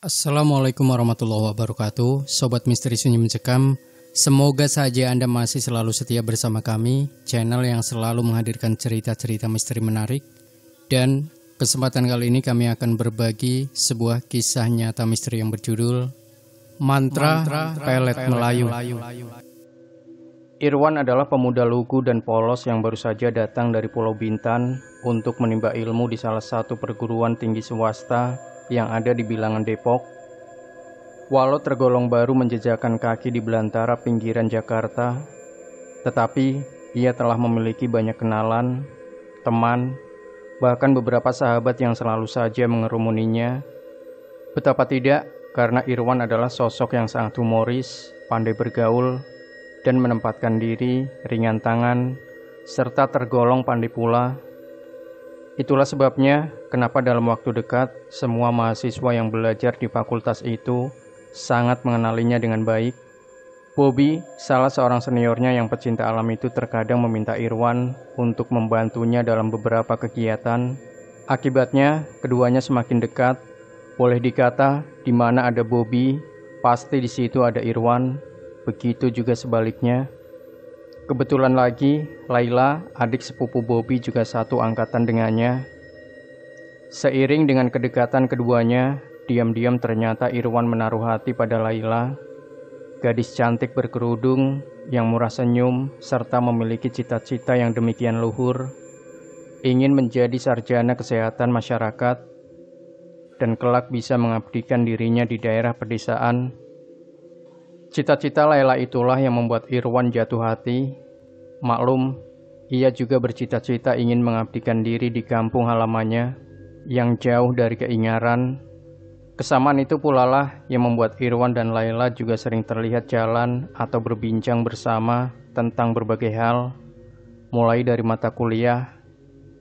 Assalamualaikum warahmatullahi wabarakatuh. Sobat Misteri Sunyi Mencekam, semoga saja Anda masih selalu setia bersama kami, channel yang selalu menghadirkan cerita-cerita misteri menarik. Dan kesempatan kali ini kami akan berbagi sebuah kisah nyata misteri yang berjudul Mantra Pelet Melayu. Irwan adalah pemuda lugu dan polos yang baru saja datang dari Pulau Bintan untuk menimba ilmu di salah satu perguruan tinggi swasta yang ada di bilangan Depok. Walau tergolong baru menjejakkan kaki di belantara pinggiran Jakarta, tetapi ia telah memiliki banyak kenalan, teman, bahkan beberapa sahabat yang selalu saja mengerumuninya. Betapa tidak, karena Irwan adalah sosok yang sangat humoris, pandai bergaul, dan menempatkan diri, ringan tangan, serta tergolong pandai pula. Itulah sebabnya kenapa dalam waktu dekat semua mahasiswa yang belajar di fakultas itu sangat mengenalinya dengan baik. Bobby, salah seorang seniornya yang pecinta alam itu, terkadang meminta Irwan untuk membantunya dalam beberapa kegiatan. Akibatnya keduanya semakin dekat. Boleh dikata di mana ada Bobby, pasti di situ ada Irwan. Begitu juga sebaliknya. Kebetulan lagi, Laila, adik sepupu Bobby, juga satu angkatan dengannya. Seiring dengan kedekatan keduanya, diam-diam ternyata Irwan menaruh hati pada Laila, gadis cantik berkerudung, yang murah senyum, serta memiliki cita-cita yang demikian luhur, ingin menjadi sarjana kesehatan masyarakat, dan kelak bisa mengabdikan dirinya di daerah pedesaan. Cita-cita Laila itulah yang membuat Irwan jatuh hati. Maklum, ia juga bercita-cita ingin mengabdikan diri di kampung halamannya yang jauh dari keingaran. Kesamaan itu pula lah yang membuat Irwan dan Laila juga sering terlihat jalan atau berbincang bersama tentang berbagai hal, mulai dari mata kuliah,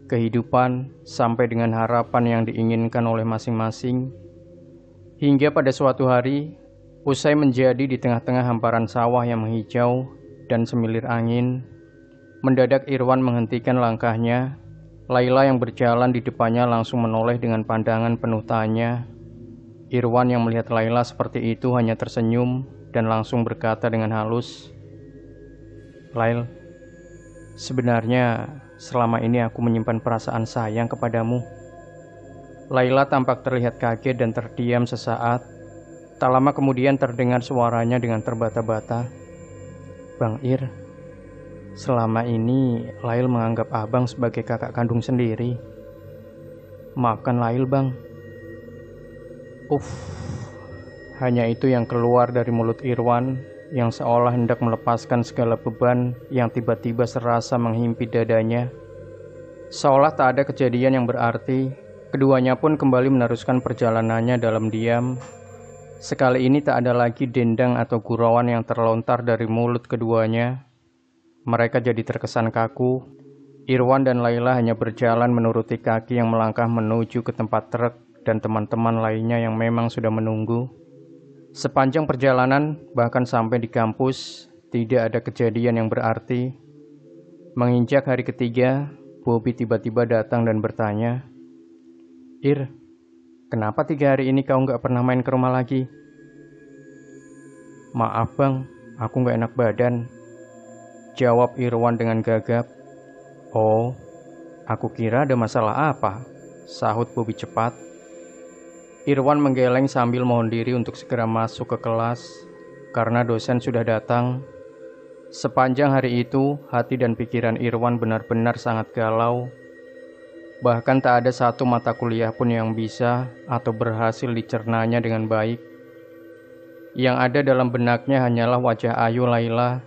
kehidupan, sampai dengan harapan yang diinginkan oleh masing-masing. Hingga pada suatu hari, usai menjadi di tengah-tengah hamparan sawah yang menghijau dan semilir angin, mendadak Irwan menghentikan langkahnya. Laila yang berjalan di depannya langsung menoleh dengan pandangan penuh tanya. Irwan yang melihat Laila seperti itu hanya tersenyum dan langsung berkata dengan halus, "Lail, sebenarnya selama ini aku menyimpan perasaan sayang kepadamu." Laila tampak terlihat kaget dan terdiam sesaat. Tak lama kemudian terdengar suaranya dengan terbata-bata, "Bang Ir, selama ini Lail menganggap abang sebagai kakak kandung sendiri. Maafkan Lail, bang." Hanya itu yang keluar dari mulut Irwan, yang seolah hendak melepaskan segala beban yang tiba-tiba serasa menghimpit dadanya. Seolah tak ada kejadian yang berarti, keduanya pun kembali meneruskan perjalanannya dalam diam. Sekali ini tak ada lagi dendang atau gurauan yang terlontar dari mulut keduanya. Mereka jadi terkesan kaku. Irwan dan Laila hanya berjalan menuruti kaki yang melangkah menuju ke tempat truk dan teman-teman lainnya yang memang sudah menunggu. Sepanjang perjalanan, bahkan sampai di kampus, tidak ada kejadian yang berarti. Menginjak hari ketiga, Bobby tiba-tiba datang dan bertanya, "Ir, kenapa 3 hari ini kau nggak pernah main ke rumah lagi?" "Maaf bang, aku nggak enak badan," jawab Irwan dengan gagap. "Oh, aku kira ada masalah apa?" sahut Bobby cepat. Irwan menggeleng sambil mohon diri untuk segera masuk ke kelas, karena dosen sudah datang. Sepanjang hari itu, hati dan pikiran Irwan benar-benar sangat galau. Bahkan tak ada satu mata kuliah pun yang bisa atau berhasil dicernanya dengan baik. Yang ada dalam benaknya hanyalah wajah ayu Laila,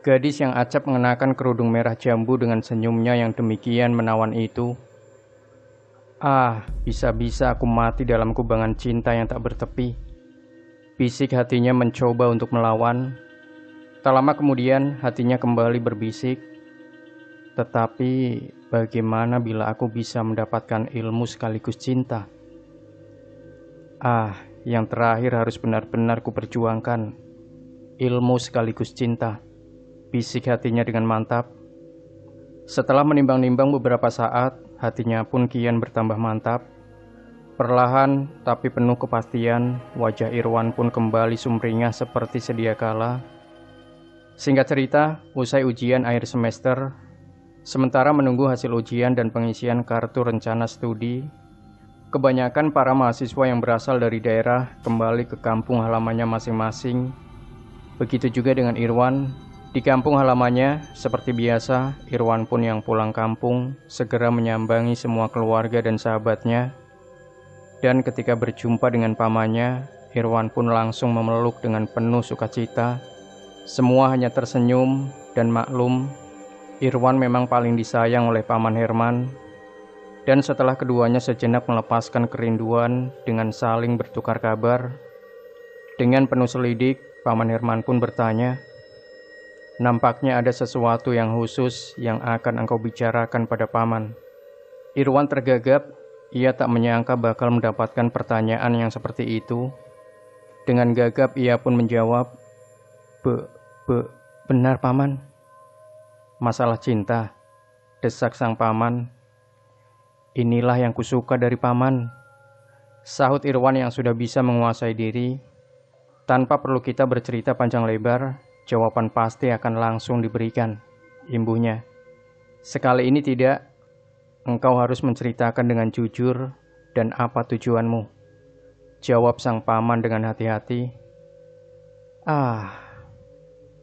gadis yang acap mengenakan kerudung merah jambu dengan senyumnya yang demikian menawan itu. Bisa-bisa aku mati dalam kubangan cinta yang tak bertepi. Bisik hatinya mencoba untuk melawan. Tak lama kemudian hatinya kembali berbisik, "Tetapi bagaimana bila aku bisa mendapatkan ilmu sekaligus cinta? Yang terakhir harus benar-benar kuperjuangkan. Ilmu sekaligus cinta," bisik hatinya dengan mantap. Setelah menimbang-nimbang beberapa saat, hatinya pun kian bertambah mantap. Perlahan tapi penuh kepastian, wajah Irwan pun kembali sumringah seperti sedia kala. Singkat cerita, usai ujian akhir semester, sementara menunggu hasil ujian dan pengisian kartu rencana studi, kebanyakan para mahasiswa yang berasal dari daerah kembali ke kampung halamannya masing-masing. Begitu juga dengan Irwan. Di kampung halamannya, seperti biasa, Irwan pun yang pulang kampung segera menyambangi semua keluarga dan sahabatnya. Dan ketika berjumpa dengan pamannya, Irwan pun langsung memeluk dengan penuh sukacita. Semua hanya tersenyum dan maklum, Irwan memang paling disayang oleh Paman Herman. Dan setelah keduanya sejenak melepaskan kerinduan dengan saling bertukar kabar, dengan penuh selidik, Paman Herman pun bertanya, "Nampaknya ada sesuatu yang khusus yang akan engkau bicarakan pada Paman." Irwan tergagap. Ia tak menyangka bakal mendapatkan pertanyaan yang seperti itu. Dengan gagap ia pun menjawab, Benar Paman." "Masalah cinta," desak sang paman. "Inilah yang kusuka dari Paman," sahut Irwan yang sudah bisa menguasai diri. "Tanpa perlu kita bercerita panjang lebar, jawaban pasti akan langsung diberikan," imbuhnya. "Sekali ini tidak. Engkau harus menceritakan dengan jujur dan apa tujuanmu," jawab sang paman dengan hati-hati.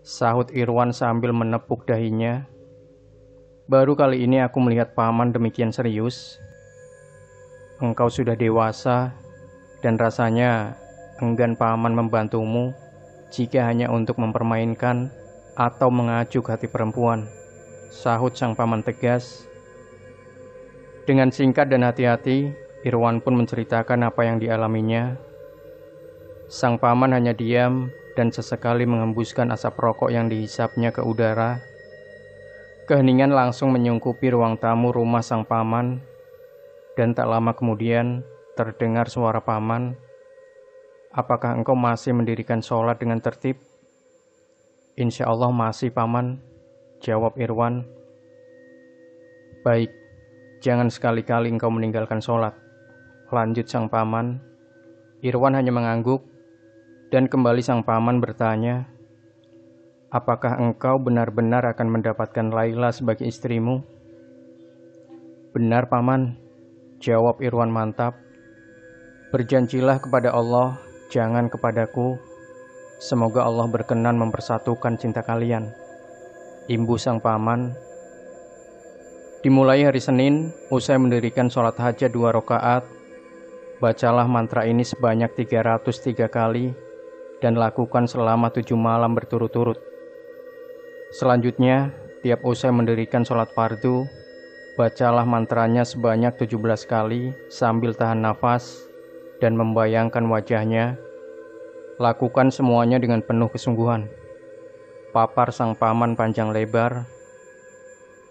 Sahut Irwan sambil menepuk dahinya. "Baru kali ini aku melihat paman demikian serius. Engkau sudah dewasa dan rasanya enggan paman membantumu jika hanya untuk mempermainkan atau mengajuk hati perempuan," sahut sang paman tegas. Dengan singkat dan hati-hati, Irwan pun menceritakan apa yang dialaminya. Sang paman hanya diam dan sesekali menghembuskan asap rokok yang dihisapnya ke udara. Keheningan langsung menyungkupi ruang tamu rumah sang paman, dan tak lama kemudian terdengar suara paman. "Apakah engkau masih mendirikan sholat dengan tertib?" "Insya Allah masih, Paman," jawab Irwan. "Baik. Jangan sekali-kali engkau meninggalkan sholat," lanjut sang paman. Irwan hanya mengangguk, dan kembali sang paman bertanya, "Apakah engkau benar-benar akan mendapatkan Laila sebagai istrimu?" "Benar Paman," jawab Irwan mantap. "Berjanjilah kepada Allah, jangan kepadaku. Semoga Allah berkenan mempersatukan cinta kalian," imbuh sang paman. Dimulai hari Senin, usai mendirikan sholat hajat 2 rakaat, bacalah mantra ini sebanyak 303 kali dan lakukan selama 7 malam berturut-turut. Selanjutnya, tiap usai mendirikan sholat fardu, bacalah mantranya sebanyak 17 kali sambil tahan nafas dan membayangkan wajahnya. Lakukan semuanya dengan penuh kesungguhan, papar sang paman panjang lebar.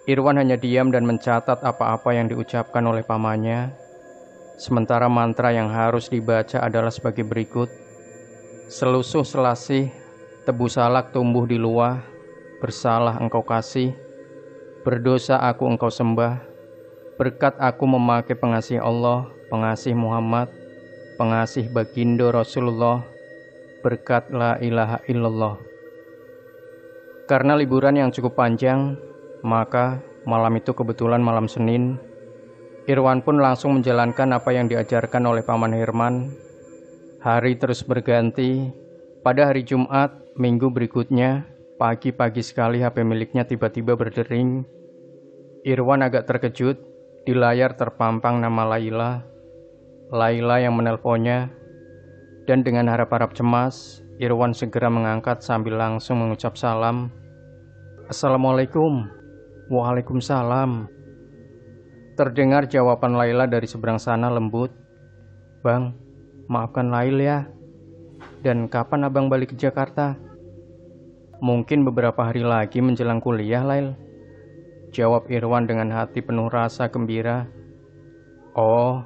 Irwan hanya diam dan mencatat apa-apa yang diucapkan oleh pamannya. Sementara mantra yang harus dibaca adalah sebagai berikut. "Selusuh selasih, tebu salak tumbuh di luah, bersalah engkau kasih, berdosa aku engkau sembah, berkat aku memakai pengasih Allah, pengasih Muhammad, pengasih bagindo Rasulullah, berkat la ilaha illallah." Karena liburan yang cukup panjang, maka malam itu kebetulan malam Senin. Irwan pun langsung menjalankan apa yang diajarkan oleh Paman Herman. Hari terus berganti. Pada hari Jumat, minggu berikutnya, pagi-pagi sekali HP miliknya tiba-tiba berdering. Irwan agak terkejut. Di layar terpampang nama Laila. Laila yang menelponnya. Dan dengan harap-harap cemas, Irwan segera mengangkat sambil langsung mengucap salam. "Assalamualaikum." "Waalaikumsalam." Terdengar jawaban Laila dari seberang sana lembut. "Bang, maafkan Lail ya. Dan kapan abang balik ke Jakarta?" "Mungkin beberapa hari lagi menjelang kuliah, Lail," jawab Irwan dengan hati penuh rasa gembira. "Oh,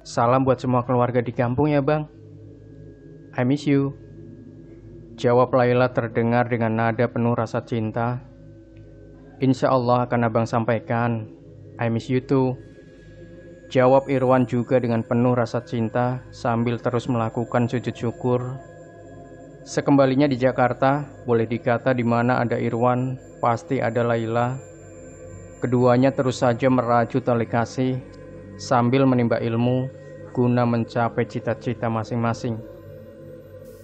salam buat semua keluarga di kampung ya bang. I miss you," jawab Laila terdengar dengan nada penuh rasa cinta. "Insya Allah akan abang sampaikan. I miss you too." Jawab Irwan juga dengan penuh rasa cinta sambil terus melakukan sujud syukur. Sekembalinya di Jakarta, boleh dikata di mana ada Irwan, pasti ada Laila. Keduanya terus saja merajut tali kasih sambil menimba ilmu guna mencapai cita-cita masing-masing.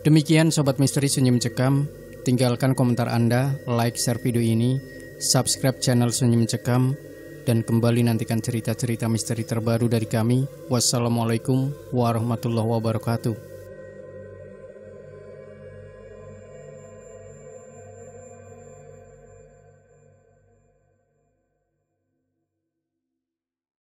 Demikian Sobat Misteri Sunyi Mencekam, tinggalkan komentar Anda, like, share video ini, subscribe channel Sunyi Mencekam, dan kembali nantikan cerita-cerita misteri terbaru dari kami. Wassalamualaikum warahmatullahi wabarakatuh.